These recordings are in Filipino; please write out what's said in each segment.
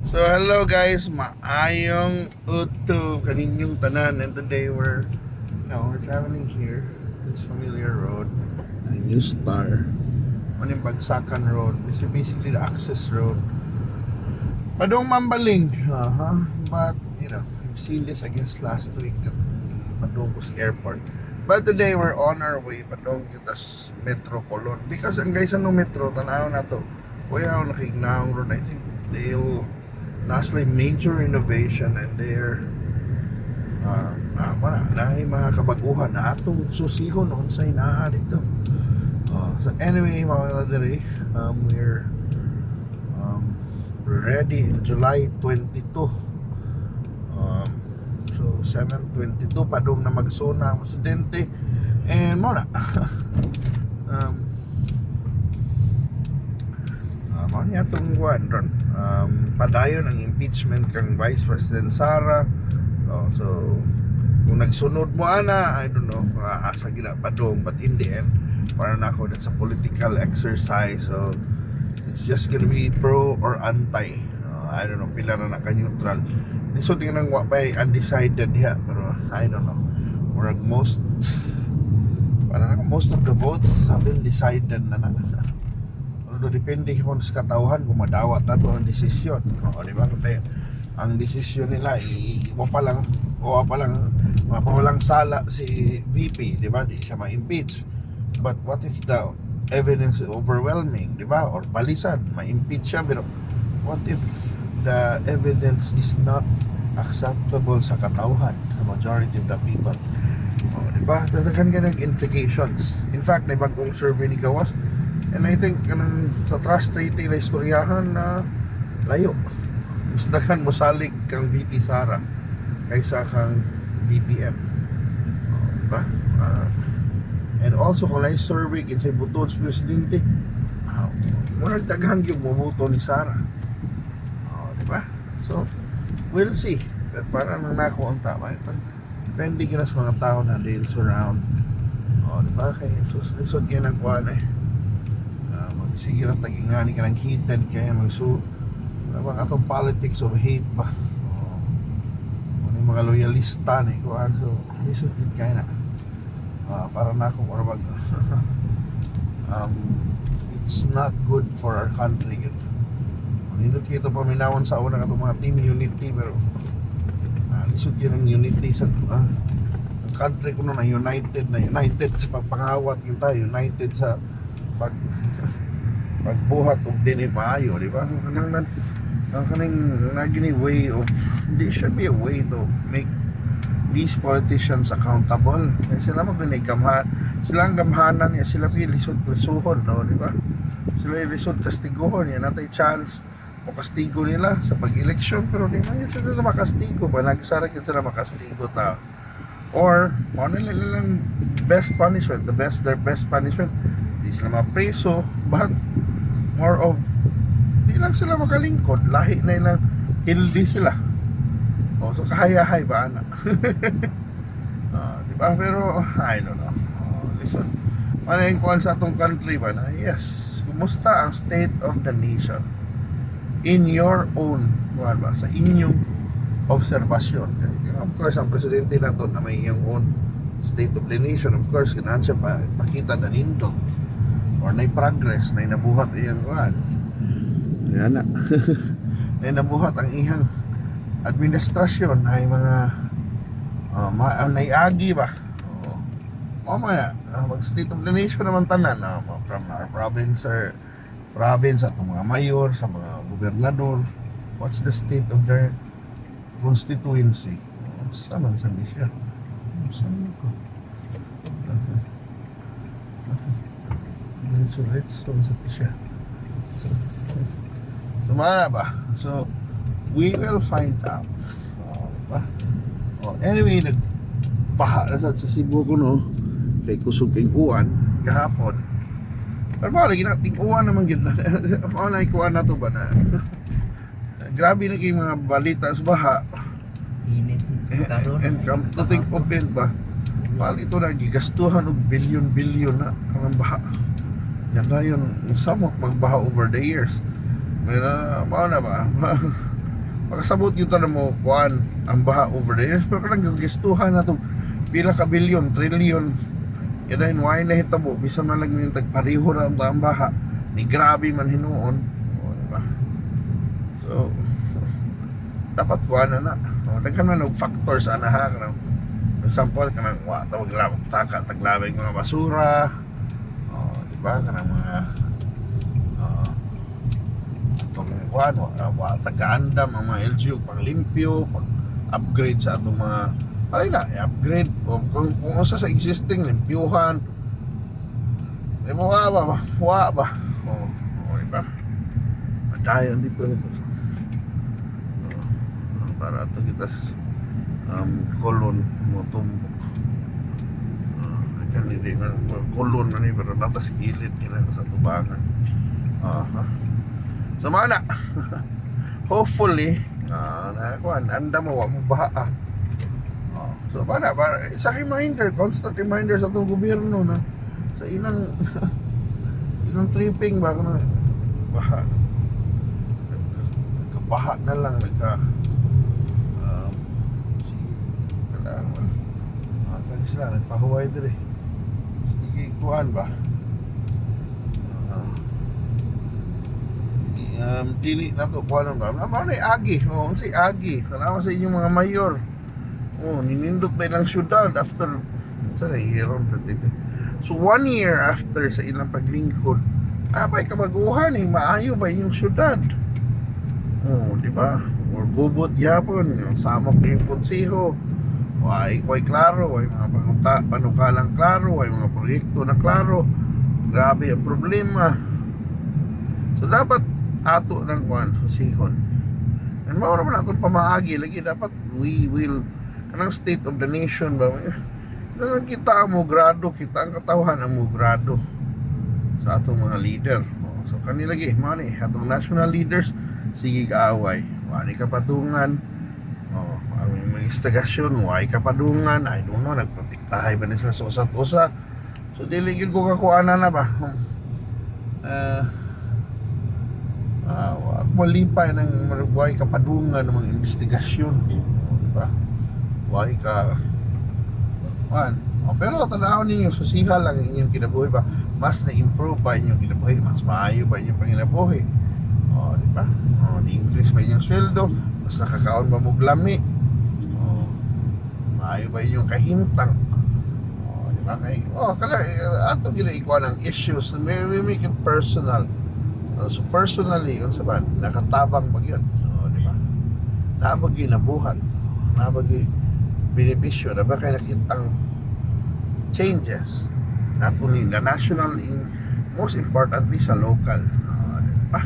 So hello guys, maayong uto kaninyong tanan, and today we're traveling here. This familiar road, a New Star, maning Bagsakan Road, which is basically the access road. Padong Mambaling, but we've seen this I guess last week at Padong Bus Airport. But today we're on our way Padong Yutas Metro Colon, because ang guys ano metro tanaw na to. Kuya ako nakignaong road, I think they'll lastly major innovation, and they're nahi mga kabaguhan na atong susihon unsay naa dito. So anyway mga kadiri, we're ready in July 22. So 7:22 padung na magsona ang presidente, and muna mao niya itong kuwan ron, padayon ang impeachment kang Vice President Sara. So kung nagsunod mo ana, I don't know, asa gina padong, but in the end para na ako that's a political exercise, so it's just gonna be pro or anti. I don't know, pila na ka-neutral. So tingnan nang wapay undecided diha, pero I don't know, or most of the votes have been decided na. Although depende kung sa katauhan kung madawat na to ang desisyon. Di ba? Kasi ang desisyon nila wapalang sala si VP, di ba? Di siya ma-impeach. But what if the evidence is overwhelming, di ba? Or balisan, ma-impeach siya, pero what if the evidence is not acceptable sa katauhan, sa majority of the people? Di ba? Tatakan ka ng implications. In fact, may bagong survey ni Gawas, and I think sa trust rating na istoryahan na layo. Mas daghan mo salig kang VP Sara kaysa kang BBM. Diba? And also kung na-survey kinsay buton sa presidente, murag daghan yung bumoto ni Sara. Diba? So, we'll see. Pero para nang nako ang tama ito. Depende ka na sa mga tao na they'll surround. Diba? Kaya suslisod kayo ng kuwan sige na tagingani ka ng heated kaya ano atong politics of hate ba, ano yung mga loyalista na ikuan, so lisod din kaya na para na akong orabag it's not good for our country. Nindot kayo ito paminawon sa una katong mga team unity, pero lisod yun ang unity sa ang country ko na united sa pagpangawat kita, united sa pagbuhat og dinhi maayo, di ba? So kanang nagini way of, there should be a way to make these politicians accountable. Kasi sila magbinig sila ang gamhanan niya, sila lisod prisuhon, no, di ba? Sila lisod kastiguhon niya, natay chance o kastigo nila sa pag-eleksyon, pero di man sila makastigo ba, nagsara sila makastigo ta, or ano nilang best punishment, their best punishment, di sila mapreso, but more of di lang sila makalingkod, lahi na ilang hildi sila. So kahayahay ba ana? Di ba? Pero I don't know. Listen, ano yung kuhan sa atong country ba na, yes, kumusta ang state of the nation in your own kuhan ba, sa inyong obserbasyon? Kasi of course ang presidente na to na may iyong own state of the nation, of course kailangan siya pakita na nindot or na progress na nabuhat iyang kuhan. Yan na. Na nabuhat ang iyang administrasyon ay mga naiagi ba. Mamaya mag state of the nation naman tanan, from our province at mga mayor, sa mga gobernador, what's the state of their constituency? Saan sa siya? Saan ko? Let's sa siya. So mana ba? So we will find out. Diba? Anyway, nagbaha na sa Cebu ko, no, kay kusog kay uwan kahapon. Pero ba lagi nating uwan naman gid na. Paano na ikuan na to ba na? Grabe na kay mga balita sa baha. And come to think of it ba, pali ito na gigastuhan og bilyon na kanang baha. Yan na yun, samok magbaha over the years. Pero, na ba? makasabot yun na mo kuan ang baha over there. Pero ka lang yung gistuhan na itong pila ka bilyon, trillion. Yan na why na hitabo. Bisa na lang yung tagpariho na ang baha. Ni grabe man hinuon. O, diba? So, dapat kuan na na. O, daghan man og factors ana ha. Kanang, example, kanang tawag lang, taglabay mga basura. O, diba? Kanang mga kuan taga-andam ang mga LGU pang limpyo, pang upgrade sa atong mga alay na, i-upgrade o kung usa sa existing limpyuhan. Di mo wa ba o diba madayon dito para ato kita kolon mo tumbok kan hindi man kolon man ni pero natas kilid kina sa tubangan. So mana hopefully kuan anda mo wa mo baha. So para sa reminder, constant reminder sa itong gobyerno na sa ilang tripping ba na baha, nagkabaha na lang si kailangan kani sila nagpahuway dire sige kuan ba dili na to kuan ba na agi unsay agi salamat sa inyong mga mayor. Ninindot ba ilang syudad after sana iron. So 1 year after sa ilang paglingkod abay kabaguhan maayo ba yung syudad di ba or gubot yapon yung samok yung konseho way klaro way mga panukalang klaro way mga proyekto na klaro grabe ang problema. So dapat ato ng kuan susihon and maura man atong pamaagi lagi dapat we will kanang state of the nation ba nang kita mo grado kita ang katawhan ang mo grado sa atong mga leader. So kanila lagi mao ni atong national leaders sige kaaway wani kapatungan ang mga investigasyon why kapadungan I don't know nagprotektahay ba ni sila sa usat-usa. So dili gyud ko kakuanan na ba malipay ng why kapadungan ng mga investigasyon diba why ka pero tanawon ninyo susiha lang inyong kinabuhi ba mas na-improve ba inyong kinabuhi mas maayo ba inyong panginabuhi diba ni-increase ba inyong sweldo mas nakakaon ba mo glami maayo ba inyong kahimtang diba ato ginaikuha ng issues we make it personal. So personally unsa ba nakatabang ba yun diba nabagi nabuhat nabagi benepisyo na ba kay nakitang changes not only in the national most importantly sa local diba?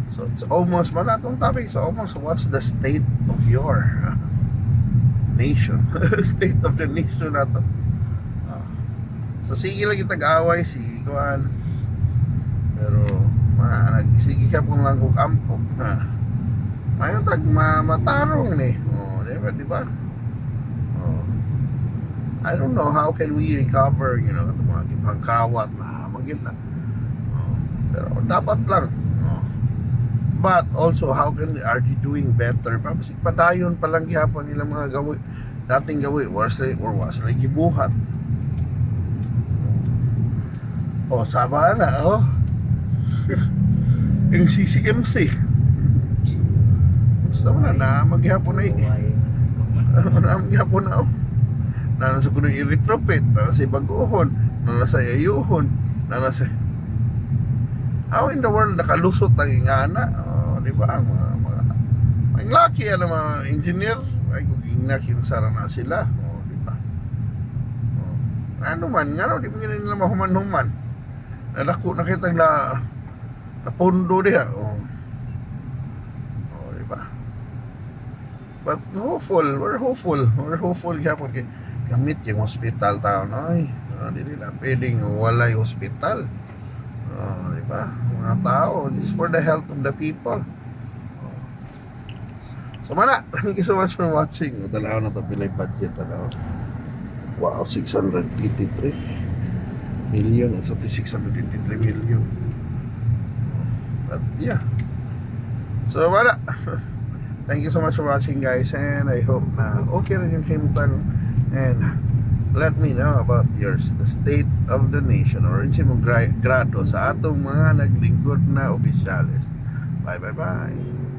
So it's almost manatong topic so almost what's the state of your nation state of the nation nato so sige lang itag-away sige kuan pero nagsige ka pong lang kong ampok na mayon tag matarong ni diba I don't know how can we recover ito mga gipangkawat na magit na pero dapat lang but also how can are they doing better padayon pa lang gihapon nila mga gawi dating gawi was gibuhat saba na yung CCMC sama na maghapon na maghapon na nasa ko na i-retrofit nasa baguhon nasa yayuhon nasa how in the world nakalusot ang ingana diba ang mga lucky mga engineer ay kung inakinsara na sila diba ano man nga di mo nila mahuman-human nadako nakita na pundo diha diba but we're hopeful gyapon kay gamit yung hospital taon ay dili na pwedeng walay hospital diba mga tao this is for the health of the people so mana thank you so much for watching tanaw na to pilay budget wow 683 million at 653 million but yeah so wala Thank you so much for watching, guys, and I hope na okay rin yung himtang, and let me know about the state of the nation or yung simong grado sa atong mga naglingkod na opisyalis. Bye bye bye.